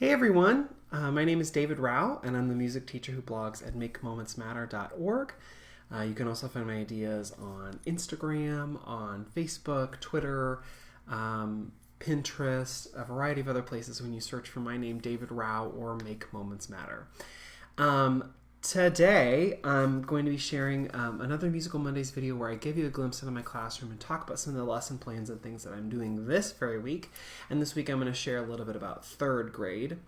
Hey everyone, my name is David Rao, and I'm the music teacher who blogs at makemomentsmatter.org. You can also find my ideas on Instagram, on Facebook, Twitter, Pinterest, a variety of other places when you search for my name, David Rao, or Make Moments Matter. Today, I'm going to be sharing another Musical Mondays video where I give you a glimpse into my classroom and talk about some of the lesson plans and things that I'm doing this very week. And this week, I'm going to share a little bit about third grade.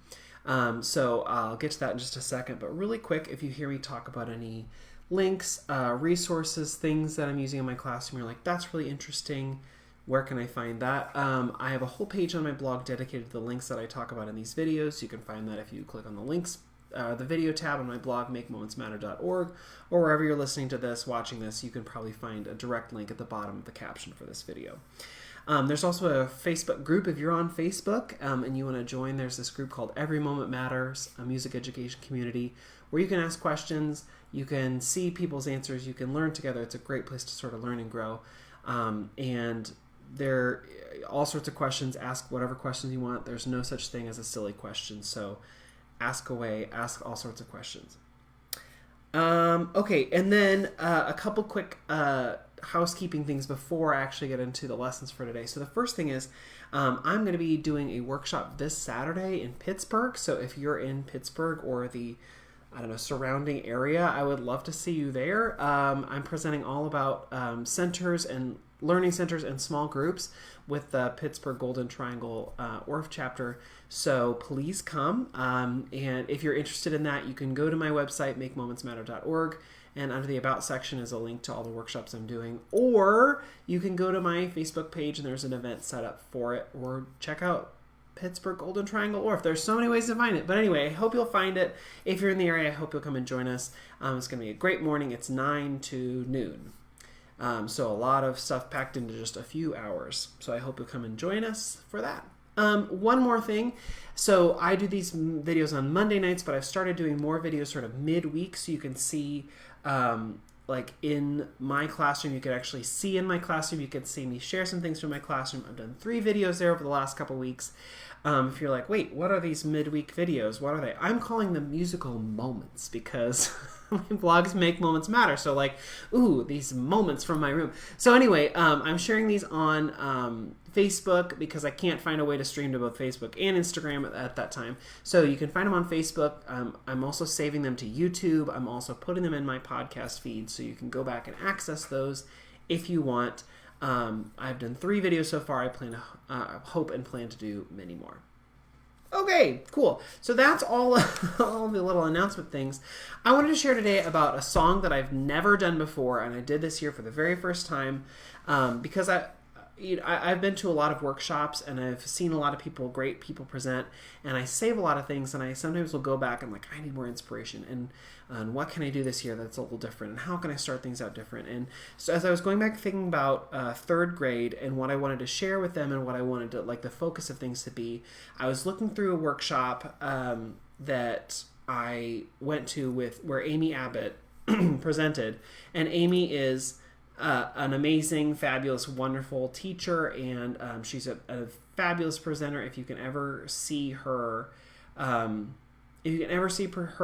So I'll get to that in just a second. But really quick, if you hear me talk about any links, resources, things that I'm using in my classroom, you're like, that's really interesting. Where can I find that? I have a whole page on my blog dedicated to the links that I talk about in these videos. You can find that if you click on the links, the video tab on my blog, makemomentsmatter.org, or wherever you're listening to this, watching this, you can probably find a direct link at the bottom of the caption for this video. There's also a Facebook group if you're on Facebook and you want to join. There's this group called Every Moment Matters, a music education community where you can ask questions, you can see people's answers, you can learn together. It's a great place to sort of learn and grow. And there are all sorts of questions. Ask whatever questions you want. There's no such thing as a silly question. So ask away, ask all sorts of questions. Okay, and then a couple quick housekeeping things before I actually get into the lessons for today. So the first thing is I'm going to be doing a workshop this Saturday in Pittsburgh. So if you're in Pittsburgh or the surrounding area, I would love to see you there. I'm presenting all about centers and learning centers and small groups with the Pittsburgh Golden Triangle ORF chapter. So please come. And if you're interested in that, you can go to my website, makemomentsmatter.org, and under the About section is a link to all the workshops I'm doing. Or you can go to my Facebook page and there's an event set up for it, or check out Pittsburgh Golden Triangle ORF. There's so many ways to find it. But anyway, I hope you'll find it. If you're in the area, I hope you'll come and join us. It's going to be a great morning. It's 9 to noon. So a lot of stuff packed into just a few hours. So I hope you'll come and join us for that. One more thing. So I do these videos on Monday nights, but I've started doing more videos sort of midweek, so you can see like in my classroom, you could actually see in my classroom, you could see me share some things from my classroom. I've done 3 videos there over the last couple weeks. If you're like, wait, what are these midweek videos? What are they? I'm calling them musical moments because my blogs make moments matter. So like, ooh, these moments from my room. So anyway, I'm sharing these on Facebook because I can't find a way to stream to both Facebook and Instagram at that time. So you can find them on Facebook. I'm also saving them to YouTube. I'm also putting them in my podcast feed so you can go back and access those if you want. I've done 3 videos so far. I plan to hope and plan to do many more. Okay, cool. So that's all the little announcement things. I wanted to share today about a song that I've never done before, and I did this year for the very first time because I've been to a lot of workshops and I've seen a lot of great people present, and I save a lot of things, and I sometimes will go back and like, I need more inspiration, and what can I do this year that's a little different, and how can I start things out different? And so as I was going back thinking about third grade and what I wanted to share with them and what I wanted to, like, the focus of things to be, I was looking through a workshop that I went to where Amy Abbott presented, and Amy is an amazing, fabulous, wonderful teacher, and she's a fabulous presenter. If you can ever see her,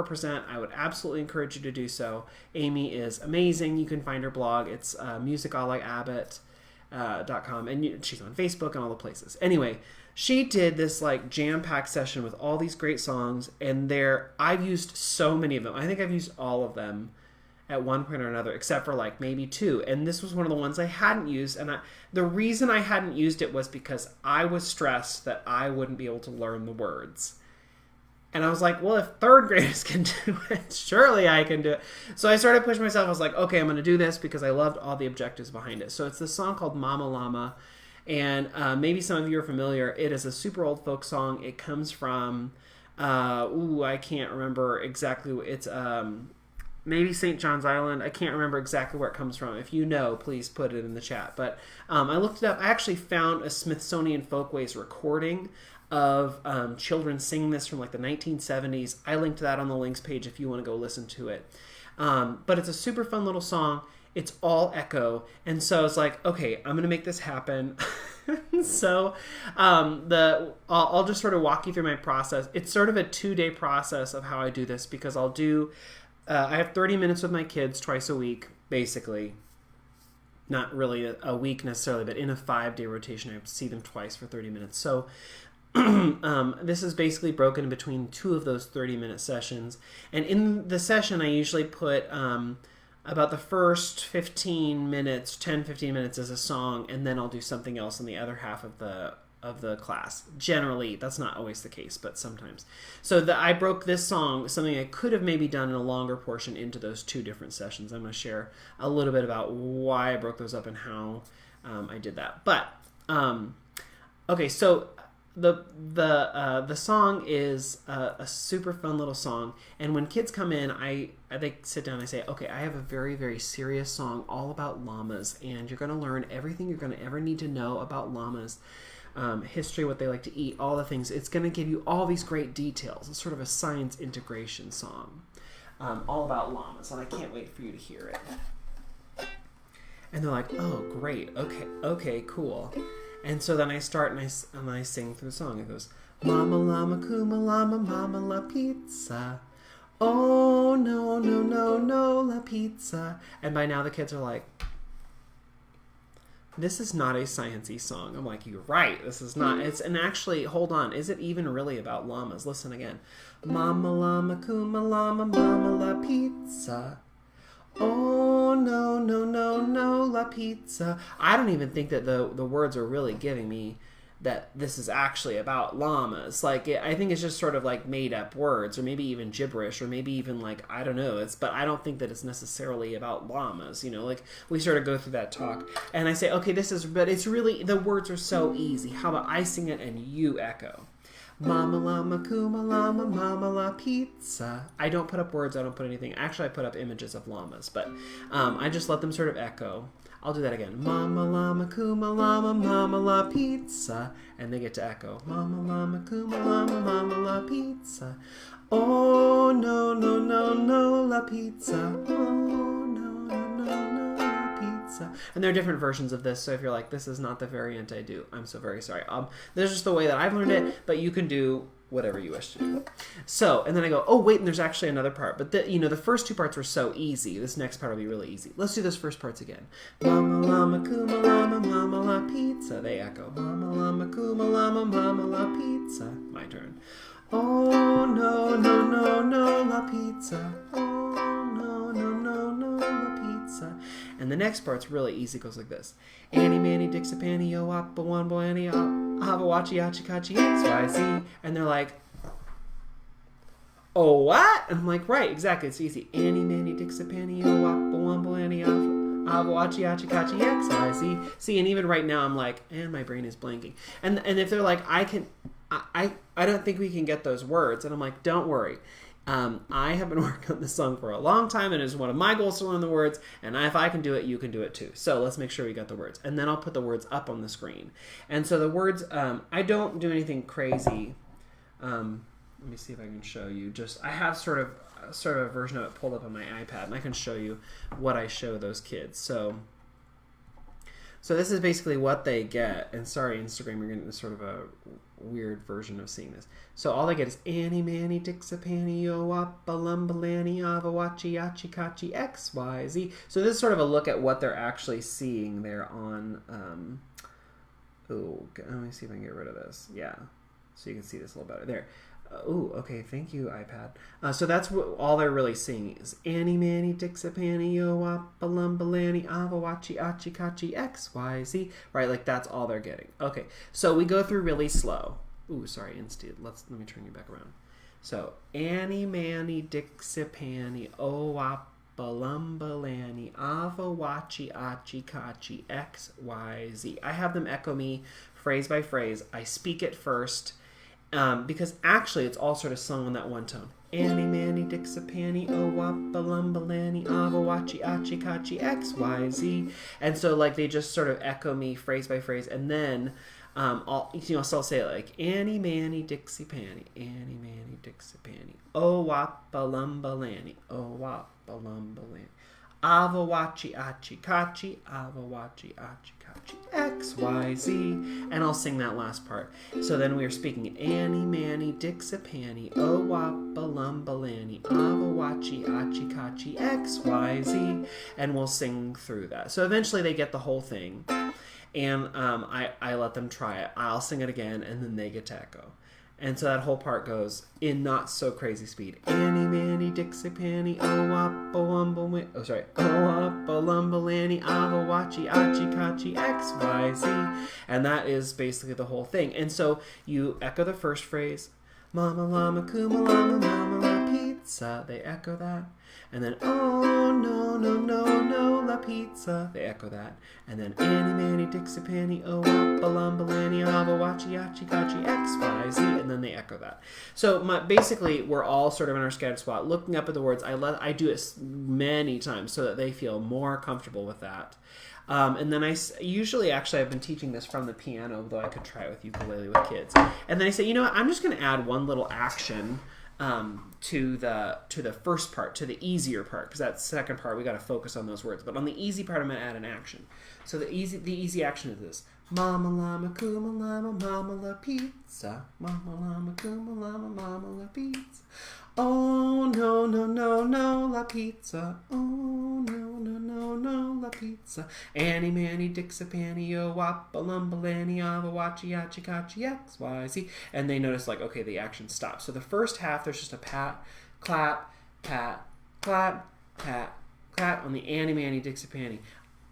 present, I would absolutely encourage you to do so. Amy is amazing. You can find her blog. It's musicallyabbott.com, and she's on Facebook and all the places. Anyway, she did this like jam-packed session with all these great songs, and I've used so many of them. I think I've used all of them at one point or another, except for like maybe 2. And this was one of the ones I hadn't used. And the reason I hadn't used it was because I was stressed that I wouldn't be able to learn the words. And I was like, well, if third graders can do it, surely I can do it. So I started pushing myself. I was like, okay, I'm going to do this because I loved all the objectives behind it. So it's this song called Mama Lama. And maybe some of you are familiar. It is a super old folk song. It comes from, I can't remember exactly. It's maybe St. John's Island. I can't remember exactly where it comes from. If you know, please put it in the chat. But I looked it up. I actually found a Smithsonian Folkways recording of children singing this from like the 1970s. I linked that on the links page if you want to go listen to it. But it's a super fun little song. it's all echo. And so I was like, okay, I'm going to make this happen. So I'll just sort of walk you through my process. It's sort of a 2-day process of how I do this, because I'll do, I have 30 minutes with my kids twice a week, basically. Not really a week necessarily, but in a 5-day rotation, I see them twice for 30 minutes. So this is basically broken between 2 of those 30-minute sessions. And in the session, I usually put about the first 15 minutes, 10-15 minutes as a song, and then I'll do something else in the other half of the class. Generally, that's not always the case, but sometimes. So I broke this song, something I could have maybe done in a longer portion, into those 2 different sessions. I'm going to share a little bit about why I broke those up and how I did that. But okay, so the song is a super fun little song, and when kids come in, they sit down and I say, okay, I have a very, very serious song all about llamas, and you're going to learn everything you're going to ever need to know about llamas, history, what they like to eat, all the things. It's going to give you all these great details. It's sort of a science integration song, all about llamas, and I can't wait for you to hear it. And they're like, oh, great, okay, cool. And so then I start and I sing through the song. It goes, Mama llama, kuma llama, mama la pizza. Oh, no, no, no, no, la pizza. And by now the kids are like, this is not a sciencey song. I'm like, you're right, this is not. And actually, hold on, is it even really about llamas? Listen again. Mama llama, kuma llama, mama la pizza. Oh, no, no, no, no, la pizza. I don't even think that the words are really giving me that this is actually about llamas. Like, I think it's just sort of like made up words, or maybe even gibberish, or maybe even like, I don't know. But I don't think that it's necessarily about llamas, like we sort of go through that talk. And I say, okay, but it's really, the words are so easy. How about I sing it and you echo? Mama llama, kuma llama, mama la pizza. I don't put up words, I don't put anything. Actually, I put up images of llamas, but I just let them sort of echo. I'll do that again. Mama llama, kuma llama, mama la pizza. And they get to echo. Mama llama, kuma llama, mama la pizza. Oh, no, no, no, no, la pizza. Oh, no, no, no, no, la pizza. And there are different versions of this, so if you're like, this is not the variant I do, I'm so very sorry. This is just the way that I've learned it, but you can do whatever you wish to do. So, and then I go, oh wait, and there's actually another part. But the first 2 parts were so easy. This next part will be really easy. Let's do those first parts again. Mama llama, kuma llama, mama la pizza. They echo. Mama llama, kuma llama, mama la pizza. My turn. Oh, no, no, no, no, la pizza. Oh, no, no, no, no, la pizza. And the next part's really easy. It goes like this. Annie, Manny, Dixie, Panny, O, Appa, One, Boy, Annie, Ava, Wachi, Achi, Kachi, X, Y, Z. And they're like, oh, what? And I'm like, right, exactly, it's easy. Annie, Manny, Dixie, Panny, O, Appa, One, Boy, Annie, Ava, Wachi, Achi, Kachi, X, Y, Z. See, and even right now I'm like, and my brain is blanking. And if they're like, I don't think we can get those words. And I'm like, don't worry. I have been working on this song for a long time, and it's one of my goals to learn the words, and if I can do it, you can do it too. So let's make sure we got the words. And then I'll put the words up on the screen. And so the words, I don't do anything crazy. Let me see if I can show you. I have sort of a version of it pulled up on my iPad, and I can show you what I show those kids. So this is basically what they get. And sorry, Instagram, you're getting this sort of a weird version of seeing this. So all they get is Annie, Manny, Dixa, Panny, O, Appa, Lumba, Lanny, Ava, Wachi, Achi, Kachi, X, Y, Z. So this is sort of a look at what they're actually seeing there on, let me see if I can get rid of this. Yeah, so you can see this a little better. There. Okay, thank you, iPad. So that's what all they're really seeing is Annie, Manny, Dixa, Panny, O, Appa, Lumba, Lanny, Ava, Wachi, Achi, Kachi, X, Y, Z. Right, like that's all they're getting. Okay, so we go through really slow. Sorry, instead. Let me turn you back around. So Annie, Manny, Dixa, Panny, O, Appa, Lumba, Lanny, Ava, Wachi, Achi, Kachi, X, Y, Z. I have them echo me phrase by phrase. I speak it first. Because actually it's all sort of sung on that one tone. Annie, Manny, Dixa, Panny, O, Appa, Lumba, Lanny, Ava, Wachi, Achi, Kachi, X, Y, Z. And so like they just sort of echo me phrase by phrase, and then so I'll say it like Annie, Manny, Dixie, Panny, Annie, Manny, Dixie, Panny, O, Appa, Lumba, Lanny, O, Appa, Lumba, Lanny, Avawachi achi kachi, avawachi achi kachi, X, Y, Z. And I'll sing that last part. So then we are speaking Annie, Manny, Dixapanny, O Wappa, Lumbalani, Avawachi achi kachi, X, Y, Z. And we'll sing through that. So eventually they get the whole thing. And I let them try it. I'll sing it again, and then they get to echo. And so that whole part goes in not so crazy speed. Annie, Manny, Dixie, Panny, oh, wappa, wumble, oh, sorry. Oh, wappa, lumbalani, ava, wachi, achi, kachi, X, Y, Z. And that is basically the whole thing. And so you echo the first phrase. Mama, llama, kuma, llama, mama, la pizza. They echo that. And then, oh, no, no, no, no, la pizza. They echo that. And then, Annie, Manny, Dixie, Panny, oh, wappa, lumbalani, ava, wachi, achi, kachi, X, Y, Z. And then they echo that. So basically, we're all sort of in our scattered spot, looking up at the words. I do it many times so that they feel more comfortable with that. And then I've been teaching this from the piano, though I could try it with ukulele with kids. And then I say, you know what, I'm just going to add one little action to the first part, to the easier part, because that second part we got to focus on those words. But on the easy part, I'm going to add an action. So the easy action is this: Mama llama, kuma llama, mama la pizza. Mama llama, kuma llama, mama la pizza. Oh no no no no la pizza. Oh no no no no la pizza. Annie Manny Dixapanny oh wappa lumbalani ava wachi achi kachi X Y Z. And they notice like, okay, the action stops. So the first half there's just a pat, clap, pat, clap, pat, clap on the Annie Manny Dixapanny.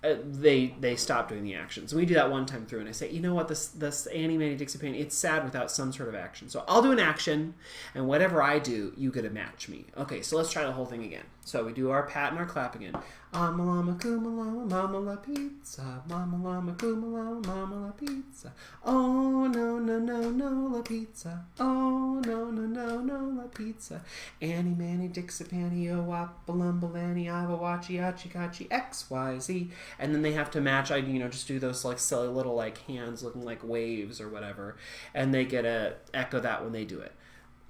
They stop doing the actions. We do that one time through, and I say, you know what, this Annie Manny Dixapanny, it's sad without some sort of action. So I'll do an action, and whatever I do, you get to match me. Okay, so let's try the whole thing again. So we do our pat and our clap again. Mama llama, kuma llama, mama la pizza. Mama llama, kuma llama, mama la pizza. Oh no no no no la pizza. Oh no no no no la pizza. Annie Manny Dixapanny oh wappa lumbalani ava wachi achi kachi X Y Z. And then they have to match. I just do those like silly little like hands looking like waves or whatever, and they get to echo that when they do it.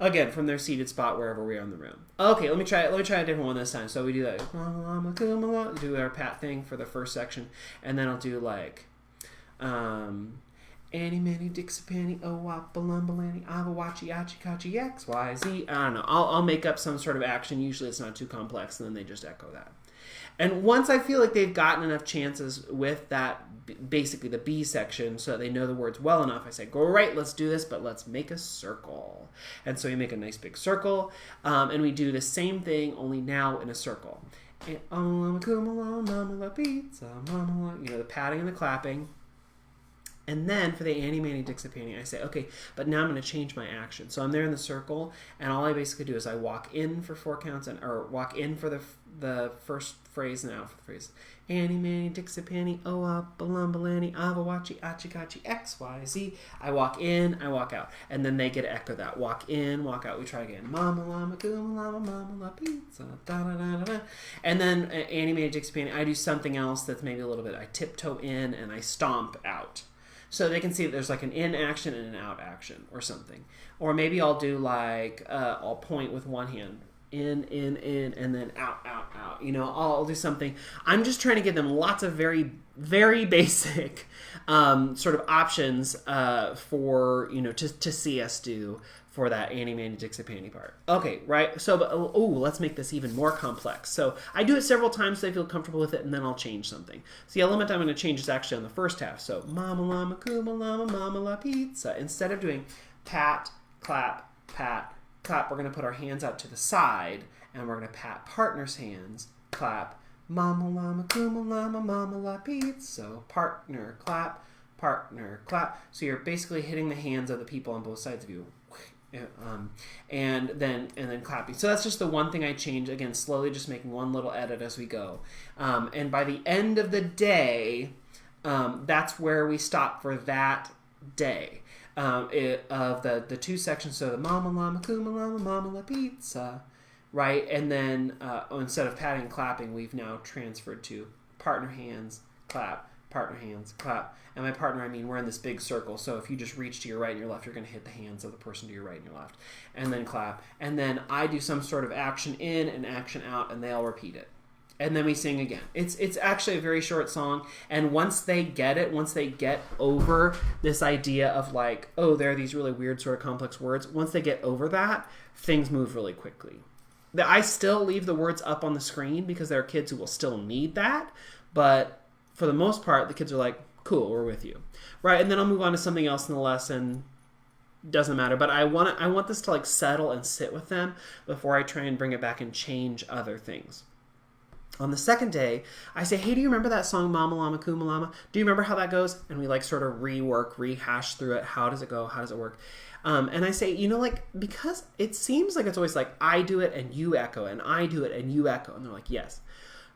Again, from their seated spot wherever we are in the room. Okay, let me try a different one this time. So we do that. Do our pat thing for the first section, and then I'll do like, Annie Manny Dixapanny oh wappa lumbalani ava wachi achi kachi X Y Z. I don't know. I'll make up some sort of action. Usually it's not too complex, and then they just echo that. And once I feel like they've gotten enough chances with that, basically the B section, so that they know the words well enough, I say, go right, let's do this, but let's make a circle. And so we make a nice big circle, and we do the same thing, only now in a circle. And, the patting and the clapping. And then for the Annie Manny Dixapanny, I say, okay, but now I'm going to change my action. So I'm there in the circle, and all I basically do is I walk in for 4 counts, or walk in for the first phrase and out for the phrase. Annie Manny Dixapanny, oh wappa lumbalani ava wachi achi kachi X Y Z. I walk in, I walk out, and then they get to echo that. Walk in, walk out. We try again. Mama llama, kuma llama, mama la pizza. Da da da da da. And then Annie Manny Dixapanny, I do something else that's maybe a little bit. I tiptoe in and I stomp out. So they can see that there's like an in action and an out action or something. Or maybe I'll do like, I'll point with one hand. In, and then out, out, out. I'll do something. I'm just trying to give them lots of very, very basic sort of options for, to see us do for that Annie Manny Dixapanny part. Okay, right? So, let's make this even more complex. So I do it several times so I feel comfortable with it, and then I'll change something. So the element I'm going to change is actually on the first half. So, Mama llama, kuma llama, mama la pizza. Instead of doing pat, clap, pat, clap, we're going to put our hands out to the side, and we're going to pat partner's hands, clap, Mama llama, kuma llama, mama la pizza. So partner, clap, partner, clap. So you're basically hitting the hands of the people on both sides of you. And then clapping. So that's just the one thing I change. Again, slowly just making one little edit as we go. And by the end of the day, that's where we stop for that day. Of the 2 sections. So the Mama llama, kuma llama, mama la pizza. Right? And then instead of patting and clapping, we've now transferred to partner hands, clap, partner hands, clap. And by partner, I mean we're in this big circle. So if you just reach to your right and your left, you're going to hit the hands of the person to your right and your left. And then clap. And then I do some sort of action in and action out, and they all repeat it. and then we sing again. It's actually a very short song, and once they get it, once they get over this idea of like, oh, there are these really weird sort of complex words, once they get over that, things move really quickly. I still leave the words up on the screen because there are kids who will still need that, but for the most part, the kids are like, cool, we're with you. Right, and then I'll move on to something else in the lesson. Doesn't matter, but I want this to like settle and sit with them before I try and bring it back and change other things. On the second day, I say, hey, do you remember that song, Mama Lama, Kuma Lama? Do you remember how that goes? And we like sort of rehash through it. How does it go? How does it work? And I say, like, because it seems like it's always like, I do it and you echo, and I do it and you echo. And they're like, yes.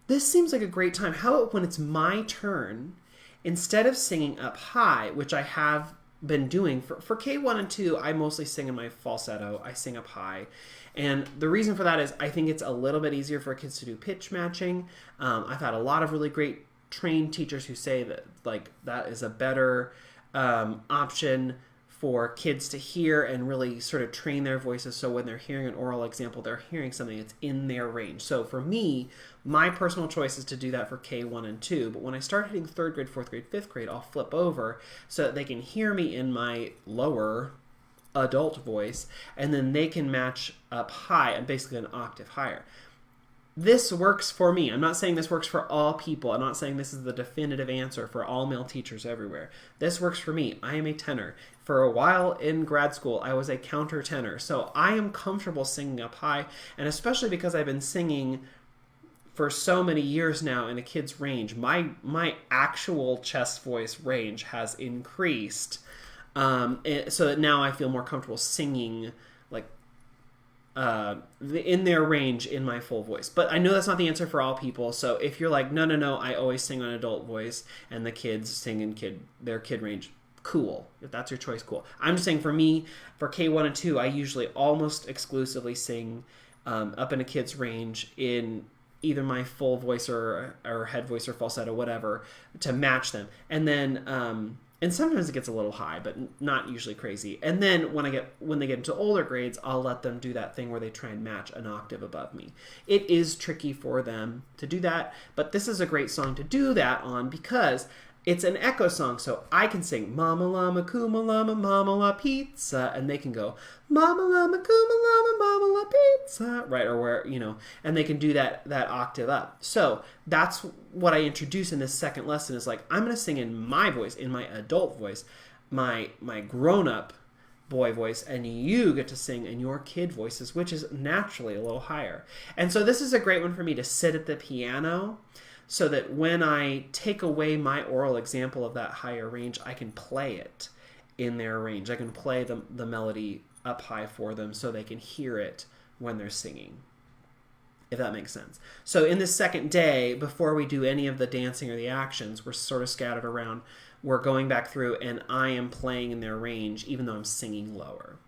This seems like a great time. How about when it's my turn, instead of singing up high, which I have been doing for K1 and 2, I mostly sing in my falsetto. I sing up high. And the reason for that is I think it's a little bit easier for kids to do pitch matching. I've had a lot of really great trained teachers who say that like that is a better option for kids to hear and really sort of train their voices, so when they're hearing an oral example, they're hearing something that's in their range. So for me, my personal choice is to do that for K1 and 2, but when I start hitting 3rd grade, 4th grade, 5th grade, I'll flip over so that they can hear me in my lower adult voice, and then they can match up high and basically an octave higher. This works for me. I'm not saying this works for all people. I'm not saying this is the definitive answer for all male teachers everywhere. This works for me. I am a tenor. For a while in grad school, I was a countertenor. So I am comfortable singing up high, and especially because I've been singing for so many years now in a kid's range, my actual chest voice range has increased. So that now I feel more comfortable singing like in their range in my full voice. But I know that's not the answer for all people. So if you're like, no, I always sing on adult voice and the kids sing in their kid range, cool. If that's your choice, cool. I'm just saying for me, for K1 and 2, I usually almost exclusively sing up in a kid's range in either my full voice or head voice or falsetto, whatever, to match them. And then and sometimes it gets a little high, but not usually crazy. And then when they get into older grades, I'll let them do that thing where they try and match an octave above me. It is tricky for them to do that, but this is a great song to do that on because it's an echo song. So I can sing Mama Lama, Kuma Lama, Mama La Pizza, and they can go Mama Lama, Kuma Lama, Mama La Pizza, right? Or where, and they can do that octave up. So that's what I introduce in this second lesson is like, I'm going to sing in my voice, in my adult voice, my grown-up boy voice, and you get to sing in your kid voices, which is naturally a little higher. And so this is a great one for me to sit at the piano so that when I take away my oral example of that higher range, I can play it in their range. I can play the melody up high for them so they can hear it when they're singing, if that makes sense. So in this second day, before we do any of the dancing or the actions, we're sort of scattered around. We're going back through, and I am playing in their range, even though I'm singing lower.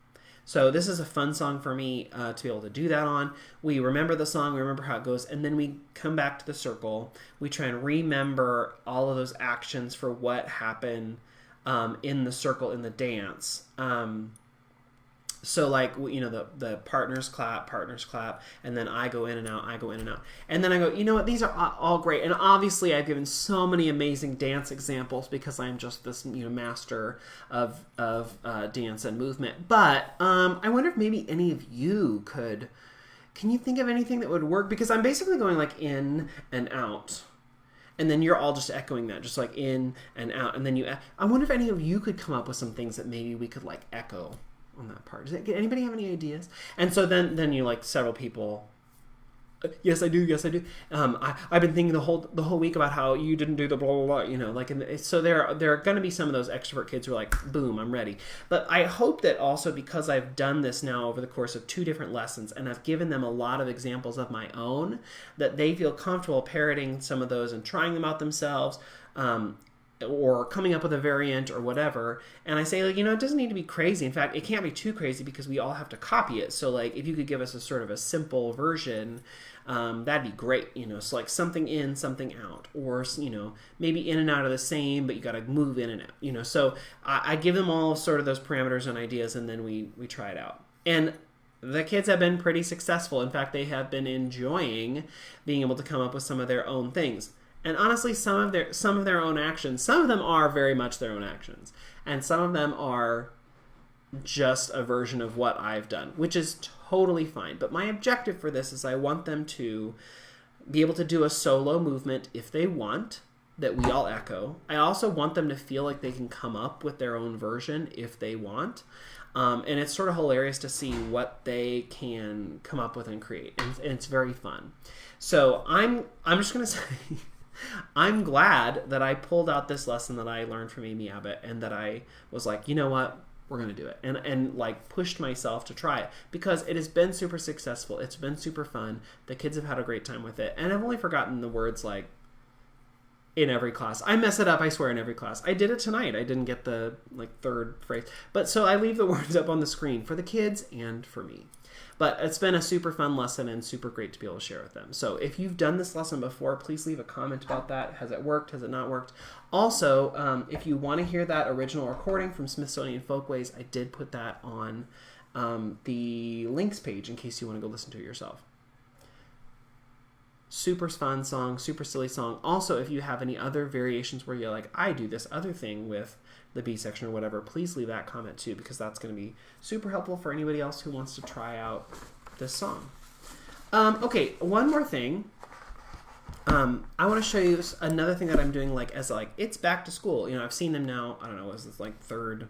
So this is a fun song for me to be able to do that on. We remember the song, we remember how it goes, and then we come back to the circle. We try and remember all of those actions for what happened in the circle in the dance. So like, the partners clap, and then I go in and out, And then I go, you know what, these are all great. And obviously I've given so many amazing dance examples because I'm just this master of dance and movement. But I wonder if maybe any of you can you think of anything that would work? Because I'm basically going like in and out. And then you're all just echoing that, just like in and out. And then I wonder if any of you could come up with some things that maybe we could like echo on that part. Does anybody have any ideas? And so then several people. Yes, I do. I've been thinking the whole week about how you didn't do the blah blah blah. So there are going to be some of those extrovert kids who are like, boom, I'm ready. But I hope that also because I've done this now over the course of 2 different lessons and I've given them a lot of examples of my own, that they feel comfortable parroting some of those and trying them out themselves. Or coming up with a variant or whatever. And I say, like, it doesn't need to be crazy. In fact, it can't be too crazy because we all have to copy it. So, like, if you could give us a sort of a simple version, that'd be great. So, like, something in, something out. Or, maybe in and out of the same, but you got to move in and out. So I give them all sort of those parameters and ideas, and then we try it out. And the kids have been pretty successful. In fact, they have been enjoying being able to come up with some of their own things. And honestly, some of their own actions, some of them are very much their own actions, and some of them are just a version of what I've done, which is totally fine. But my objective for this is I want them to be able to do a solo movement if they want, that we all echo. I also want them to feel like they can come up with their own version if they want. And it's sort of hilarious to see what they can come up with and create. And it's very fun. So I'm just going to say, I'm glad that I pulled out this lesson that I learned from Amy Abbott, and that I was like, you know what? We're going to do it. And like pushed myself to try it, because it has been super successful. It's been super fun. The kids have had a great time with it. And I've only forgotten the words like in every class. I mess it up, I swear, in every class. I did it tonight. I didn't get the like third phrase. But so I leave the words up on the screen for the kids and for me. But it's been a super fun lesson and super great to be able to share with them. So if you've done this lesson before, please leave a comment about that. Has it worked? Has it not worked? Also, if you want to hear that original recording from Smithsonian Folkways, I did put that on the links page in case you want to go listen to it yourself. Super fun song, super silly song. Also, if you have any other variations where you're like, I do this other thing with the B section or whatever, please leave that comment too, because that's going to be super helpful for anybody else who wants to try out this song. Okay, one more thing. I want to show you another thing that I'm doing, like as like it's back to school. You know, I've seen them now. I don't know, is this like third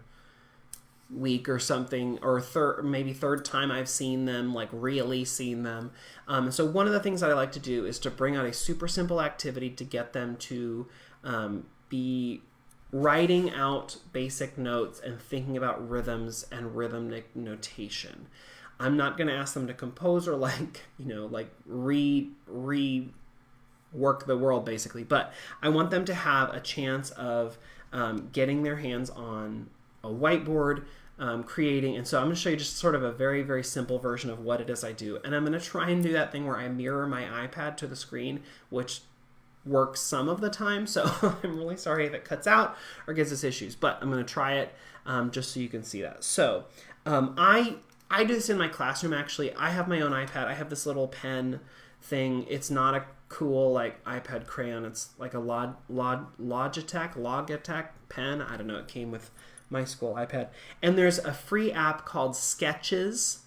week or something, or maybe third time I've seen them, like really seen them. So one of the things that I like to do is to bring out a super simple activity to get them to be writing out basic notes and thinking about rhythms and rhythmic notation. I'm not going to ask them to compose or like, you know, like rework the world basically, but I want them to have a chance of getting their hands on a whiteboard, creating. And so I'm going to show you just sort of a very, very simple version of what it is I do. And I'm going to try and do that thing where I mirror my iPad to the screen, which works some of the time. So I'm really sorry if it cuts out or gives us issues, but I'm going to try it just so you can see that. So I do this in my classroom, actually. I have my own iPad. I have this little pen thing. It's not a cool like iPad crayon. It's like a Logitech pen. I don't know. It came with my school iPad. And there's a free app called Sketches.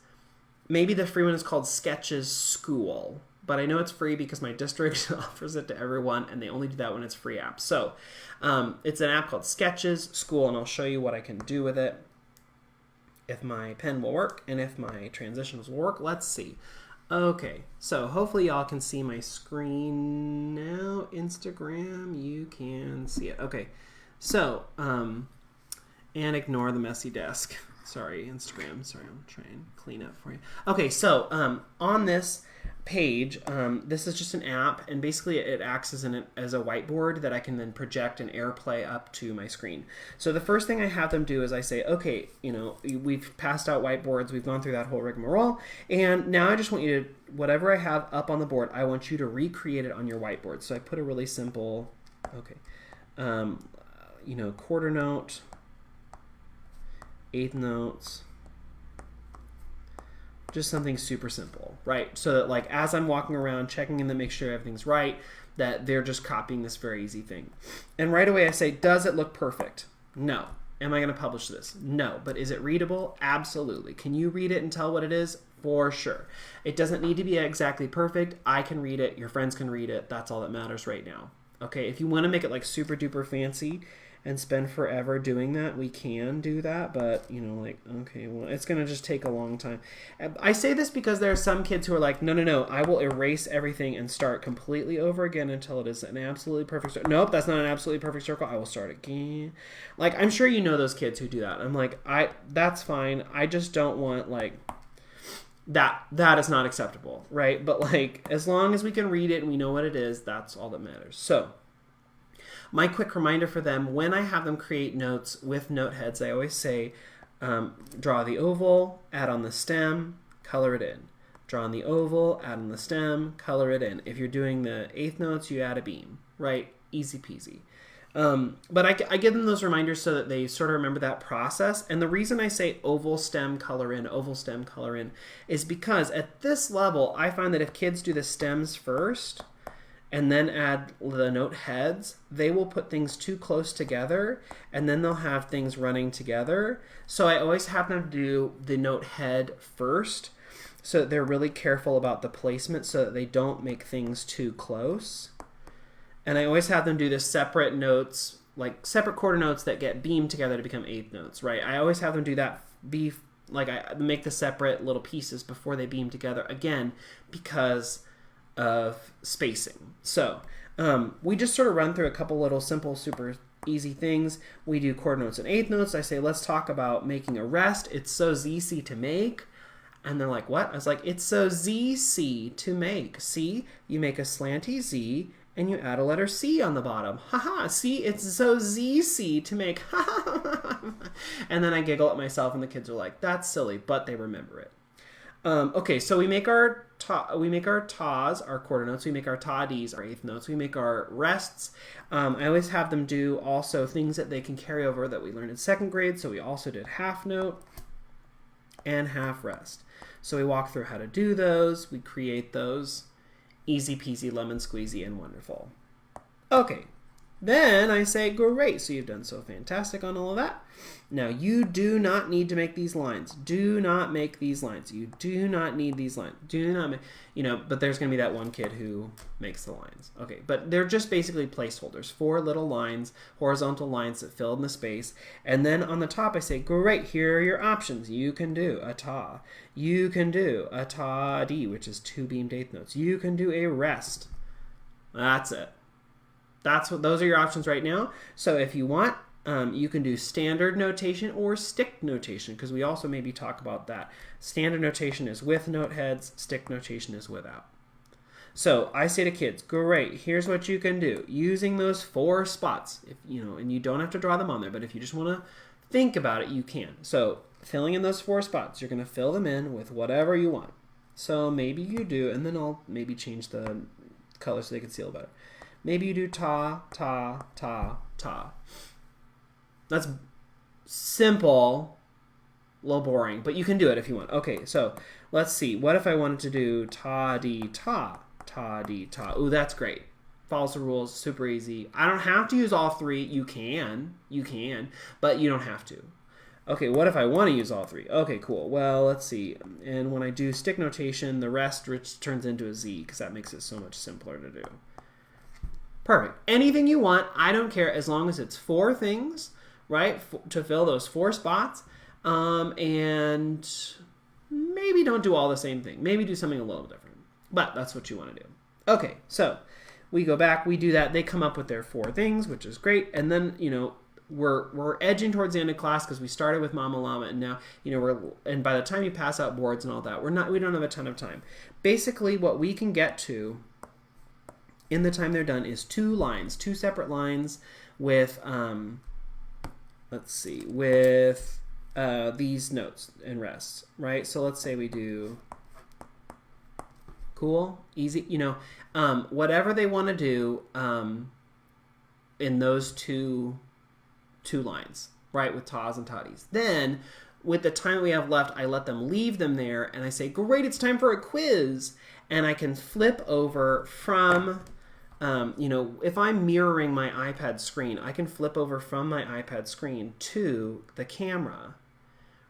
Maybe the free one is called Sketches School, but I know it's free because my district offers it to everyone, and they only do that when it's free app. So it's an app called Sketches School, and I'll show you what I can do with it. If my pen will work and if my transitions will work. Let's see. Okay, so hopefully y'all can see my screen now. Instagram, you can see it. Okay, so and ignore the messy desk. Sorry, Instagram. Sorry, I'm trying to clean up for you. Okay, so on this page, this is just an app, and basically it acts as a whiteboard that I can then project and AirPlay up to my screen. So the first thing I have them do is I say, okay, you know, we've passed out whiteboards, we've gone through that whole rigmarole, and now I just want you to, whatever I have up on the board, I want you to recreate it on your whiteboard. So I put a really simple, okay, you know, quarter note, eighth notes, just something super simple, right? So that like as I'm walking around checking in to make sure everything's right, that they're just copying this very easy thing. And right away I say, does it look perfect? No. Am I going to publish this? No. But is it readable? Absolutely. Can you read it and tell what it is? For sure. It doesn't need to be exactly perfect. I can read it. Your friends can read it. That's all that matters right now. Okay, if you want to make it like super duper fancy and spend forever doing that, we can do that, but you know, like, okay, well, it's gonna just take a long time. I say this because there are some kids who are like, no, I will erase everything and start completely over again until it is an absolutely perfect circle. Nope, that's not an absolutely perfect circle. I will start again. Like, I'm sure you know those kids who do that. I'm like, that's fine. I just don't want like that is not acceptable, right? But like, as long as we can read it and we know what it is, that's all that matters. So my quick reminder for them, when I have them create notes with note heads, I always say, draw the oval, add on the stem, color it in. Draw on the oval, add on the stem, color it in. If you're doing the eighth notes, you add a beam, right? Easy peasy. But I give them those reminders so that they sort of remember that process. And the reason I say oval stem color in is because at this level, I find that if kids do the stems first and then add the note heads, they will put things too close together and then they'll have things running together. So I always have them do the note head first so that they're really careful about the placement so that they don't make things too close. And I always have them do the separate notes, like separate quarter notes that get beamed together to become eighth notes, right? I always have them do that, I make the separate little pieces before they beam together, again, because of spacing. So we just sort of run through a couple little simple, super easy things. We do quarter notes and eighth notes. I say, let's talk about making a rest. It's so easy to make. And they're like, what? I was like, it's so Z-C to make. See, you make a slanty Z, and you add a letter C on the bottom. Haha, see, it's so Z-C to make. And then I giggle at myself, and the kids are like, that's silly, but they remember it. Okay, so we make our tas, our quarter notes. We make our ta-dis, our eighth notes. We make our rests. I always have them do also things that they can carry over that we learned in second grade. So we also did half note and half rest. So we walk through how to do those. We create those. Easy peasy, lemon squeezy, and wonderful. Okay, then I say, great, so you've done so fantastic on all of that. Now, you do not need to make these lines. Do not make these lines. You do not need these lines. Do not make, but there's going to be that one kid who makes the lines. Okay, but they're just basically placeholders. 4 little lines, horizontal lines that fill in the space. And then on the top, I say, great, here are your options. You can do a ta. You can do a ta-di, which is 2 beamed eighth notes. You can do a rest. That's it. Those are your options right now. So if you want, you can do standard notation or stick notation, because we also maybe talk about that. Standard notation is with note heads. Stick notation is without. So I say to kids, great, here's what you can do. Using those 4 spots, and you don't have to draw them on there, but if you just want to think about it, you can. So filling in those 4 spots, you're going to fill them in with whatever you want. So maybe you do, and then I'll maybe change the color so they can see a little better. Maybe you do ta, ta, ta, ta. That's simple, a little boring, but you can do it if you want. Okay, so let's see. What if I wanted to do ta-di-ta, ta-di-ta? Ooh, that's great. Follows the rules, super easy. I don't have to use all 3. You can, but you don't have to. Okay, what if I want to use all 3? Okay, cool. Well, let's see. And when I do stick notation, the rest turns into a Z, because that makes it so much simpler to do. Perfect. Anything you want, I don't care, as long as it's 4 things, right, to fill those 4 spots, and maybe don't do all the same thing. Maybe do something a little different, but that's what you want to do. Okay, so we go back, we do that. They come up with their 4 things, which is great, and then, we're edging towards the end of class because we started with Mama Llama, and now, and by the time you pass out boards and all that, we don't have a ton of time. Basically, what we can get to in the time they're done is 2 lines, 2 separate lines with, these notes and rests, right? So let's say we do, cool, easy, whatever they want to do in those two lines, right, with tas and toddies. Then, with the time we have left, I let them leave them there, and I say, great, it's time for a quiz. And I can flip over from... if I'm mirroring my iPad screen, I can flip over from my iPad screen to the camera,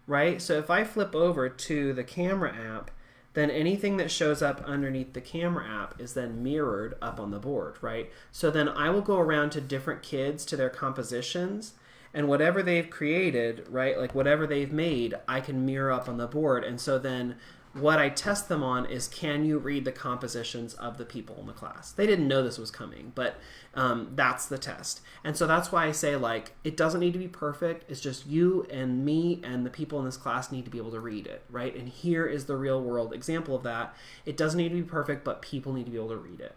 right? So if I flip over to the camera app, then anything that shows up underneath the camera app is then mirrored up on the board, right? So then I will go around to different kids, to their compositions, and whatever they've created, right, like whatever they've made, I can mirror up on the board. And so then what I test them on is, can you read the compositions of the people in the class? They didn't know this was coming, but that's the test. And so that's why I say, like, it doesn't need to be perfect. It's just you and me and the people in this class need to be able to read it, right? And here is the real world example of that. It doesn't need to be perfect, but people need to be able to read it.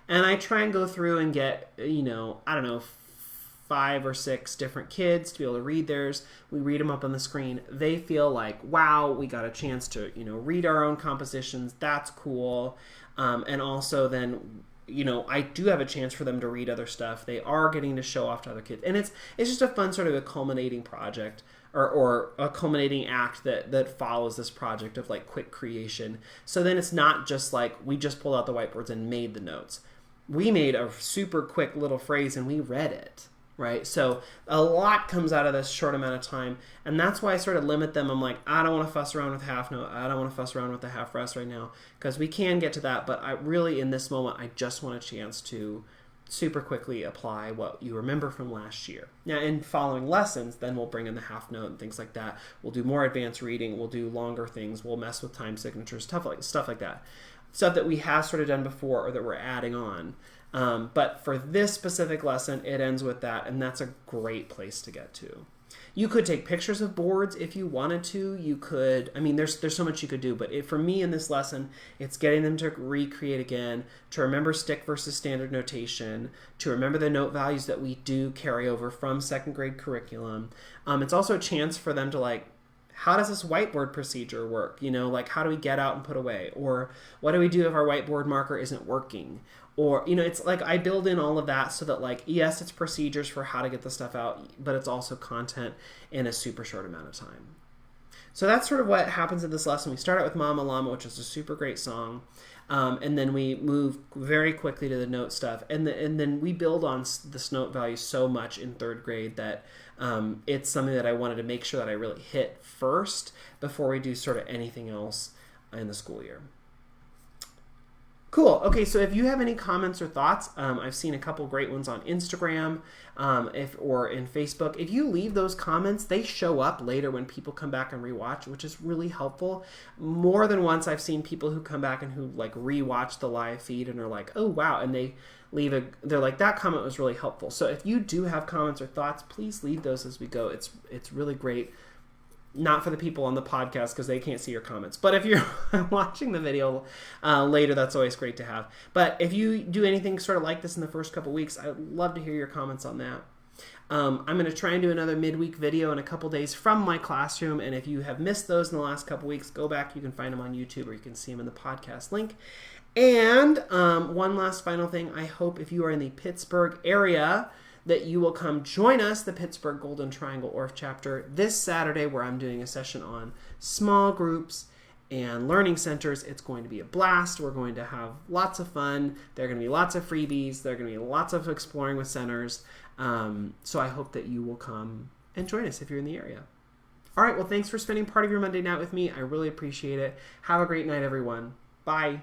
And I try and go through and get, I don't know, 5 or 6 different kids to be able to read theirs. We read them up on the screen. They feel like, wow, we got a chance to, read our own compositions. That's cool. And also then I do have a chance for them to read other stuff. They are getting to show off to other kids. And it's just a fun sort of a culminating project or a culminating act that follows this project of like quick creation. So then it's not just like we just pulled out the whiteboards and made the notes. We made a super quick little phrase and we read it, right? So a lot comes out of this short amount of time. And that's why I sort of limit them. I'm like, I don't want to fuss around with half note. I don't want to fuss around with the half rest right now because we can get to that. But I really, in this moment, I just want a chance to super quickly apply what you remember from last year. Now, in following lessons, then we'll bring in the half note and things like that. We'll do more advanced reading. We'll do longer things. We'll mess with time signatures, stuff like that. Stuff that we have sort of done before or that we're adding on. But for this specific lesson, it ends with that, and that's a great place to get to. You could take pictures of boards if you wanted to. You could, there's so much you could do, but for me in this lesson, it's getting them to recreate again, to remember stick versus standard notation, to remember the note values that we do carry over from second grade curriculum. It's also a chance for them to like, how does this whiteboard procedure work? Like how do we get out and put away? Or what do we do if our whiteboard marker isn't working? Or, it's like I build in all of that so that like, yes, it's procedures for how to get the stuff out, but it's also content in a super short amount of time. So that's sort of what happens in this lesson. We start out with Mama Lama, which is a super great song. And then we move very quickly to the note stuff. And then we build on this note value so much in third grade that it's something that I wanted to make sure that I really hit first before we do sort of anything else in the school year. Cool. Okay, so if you have any comments or thoughts, I've seen a couple great ones on Instagram or in Facebook. If you leave those comments, they show up later when people come back and rewatch, which is really helpful. More than once, I've seen people who come back and who like rewatch the live feed and are like, oh, wow, and they they're like, that comment was really helpful. So if you do have comments or thoughts, please leave those as we go. It's really great. Not for the people on the podcast because they can't see your comments. But if you're watching the video later, that's always great to have. But if you do anything sort of like this in the first couple weeks, I'd love to hear your comments on that. I'm going to try and do another midweek video in a couple days from my classroom. And if you have missed those in the last couple weeks, go back. You can find them on YouTube or you can see them in the podcast link. And one last final thing. I hope if you are in the Pittsburgh area that you will come join us, the Pittsburgh Golden Triangle Orff chapter, this Saturday where I'm doing a session on small groups and learning centers. It's going to be a blast. We're going to have lots of fun. There are going to be lots of freebies. There are going to be lots of exploring with centers. So I hope that you will come and join us if you're in the area. All right, well, thanks for spending part of your Monday night with me. I really appreciate it. Have a great night, everyone. Bye.